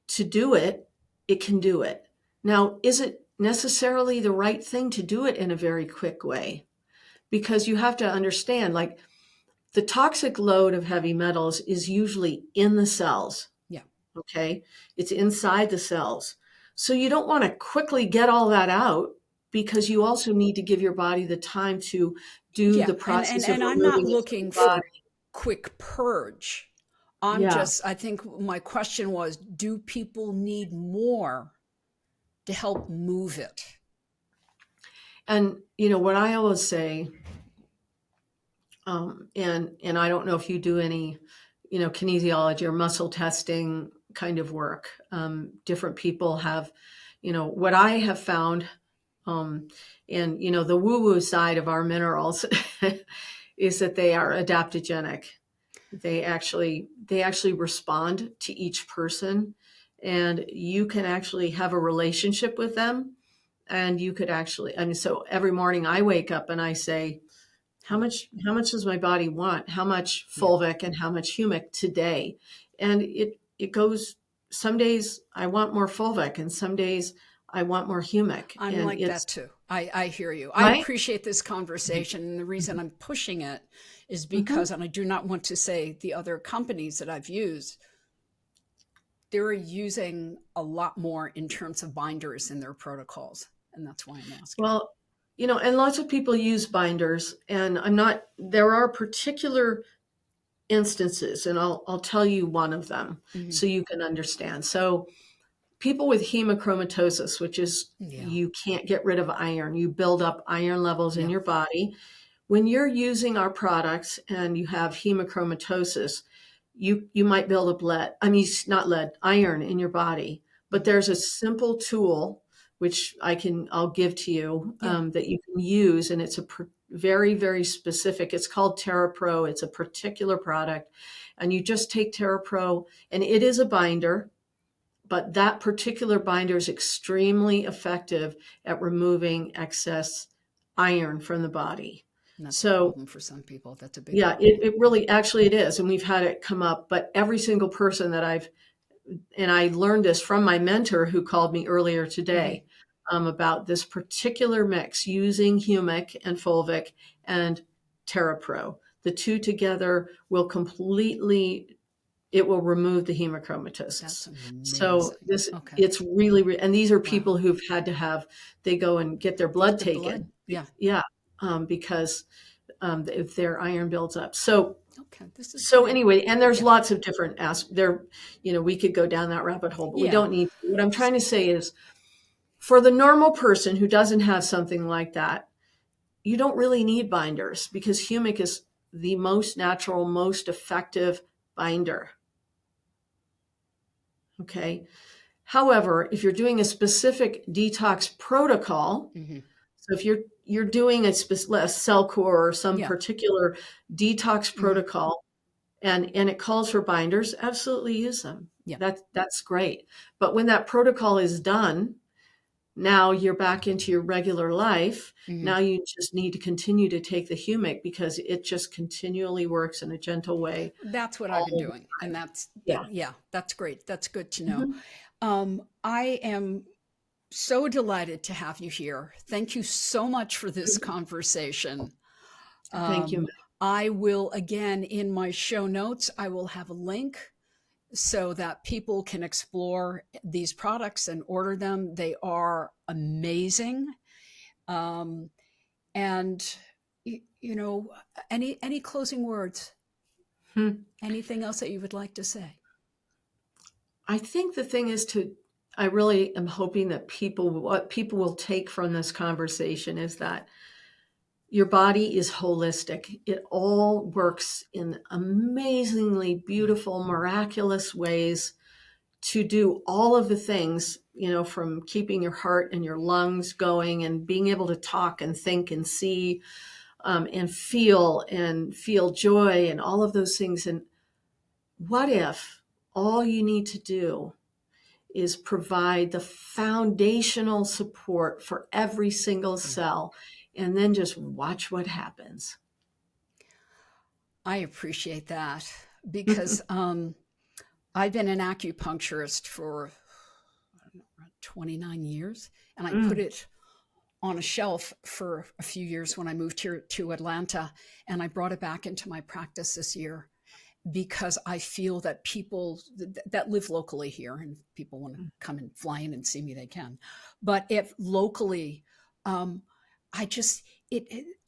to do it, it can do it. Now, is it necessarily the right thing to do it in a very quick way? Because you have to understand, like, the toxic load of heavy metals is usually in the cells. Yeah. Okay. It's inside the cells. So you don't want to quickly get all that out, because you also need to give your body the time to do Yeah. the process of And I'm not removing it from looking the body. for quick purge. Yeah. I think my question was, do people need more to help move it? And what I always say, and I don't know if you do any, kinesiology or muscle testing kind of work. Different people have, what I have found, and the woo-woo side of our minerals is that they are adaptogenic. They actually respond to each person, and you can actually have a relationship with them. And you could actually, so every morning I wake up and I say, how much does my body want? How much Yeah. fulvic and how much humic today? And it goes, some days I want more fulvic and some days I want more humic. I'm And like that it's too. I hear you. I right. appreciate this conversation. And the reason I'm pushing it is Mm-hmm. because, and I do not want to say the other companies that I've used, they're using a lot more in terms of binders in their protocols. And that's why I'm asking. Well, and lots of people use binders, and there are particular instances, and I'll tell you one of them Mm-hmm. so you can understand. So people with hemochromatosis, which is Yeah. you can't get rid of iron, you build up iron levels in Yeah. your body. When you're using our products and you have hemochromatosis, you might build up not lead, iron in your body. But there's a simple tool which I'll give to you, Yeah. that you can use, and it's very, very specific. It's called TerraPro. It's a particular product, and you just take TerraPro, and it is a binder, but that particular binder is extremely effective at removing excess iron from the body. And that's a So problem for some people. That's a big yeah, problem. it really actually it is. And we've had it come up, but every single person and I learned this from my mentor who called me earlier today, about this particular mix using humic and fulvic and TerraPro. The two together it will remove the hemochromatosis. That's So amazing. Okay. it's really, and these are Wow. people who've had to they go and get their blood Get the taken. blood. Yeah. Yeah. Because if their iron builds up. So Okay. This is great. anyway, and there's Yeah. lots of different we could go down that rabbit hole, but we Yeah. don't need to. What I'm trying to say is, for the normal person who doesn't have something like that, you don't really need binders, because humic is the most natural, most effective binder. Okay. However, if you're doing a specific detox protocol, so if you're doing a cell core or some Yeah. particular detox protocol, and it calls for binders, absolutely use them. Yeah. That's great. But when that protocol is done, now you're back into your regular life. Now you just need to continue to take the humic, because it just continually works in a gentle way. That's what I've been doing. And Yeah. that's great. That's good to know. Mhm. I am so delighted to have you here. Thank you so much for this Mhm. conversation. Thank you. I will, again, in my show notes, I will have a link so that people can explore these products and order them. They are amazing. And any closing words? Hmm. Anything else that you would like to say? I think the thing is I really am hoping that what people will take from this conversation is that your body is holistic. It all works in amazingly beautiful, miraculous ways to do all of the things, from keeping your heart and your lungs going and being able to talk and think and see, and feel joy and all of those things. And what if all you need to do is provide the foundational support for every single cell and then just watch what happens? I appreciate that because I've been an acupuncturist for 29 years, and I put Mm, it on a shelf for a few years when I moved here to Atlanta, and I brought it back into my practice this year because I feel that people that live locally here, and people want to come and fly in and see me, they can. But if locally, um, I just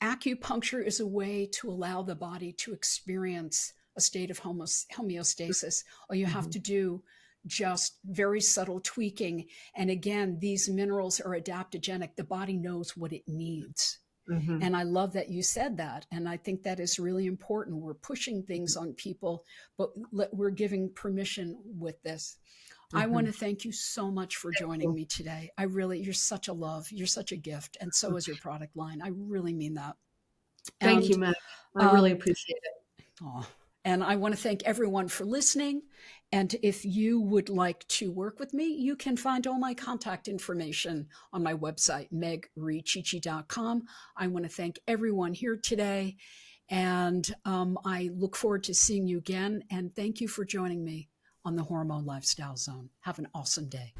acupuncture is a way to allow the body to experience a state of homeostasis. All you have mhm, to do just very subtle tweaking, and again, these minerals are adaptogenic. The body knows what it needs. mhm, And I love that you said that. And I think that is really important. We're pushing things on people, but we're giving permission with this. I want mhm. to thank you so much for joining me today. I really, you're such a love. You're such a gift. And so is your product line. I really mean that. Thank you, And Matt. I really um, appreciate it. Oh, and I want to thank everyone for listening. And if you would like to work with me, you can find all my contact information on my website, megrichichi.com. I want to thank everyone here today. And I look forward to seeing you again. And thank you for joining me on the Hormone Lifestyle Zone. Have an awesome day.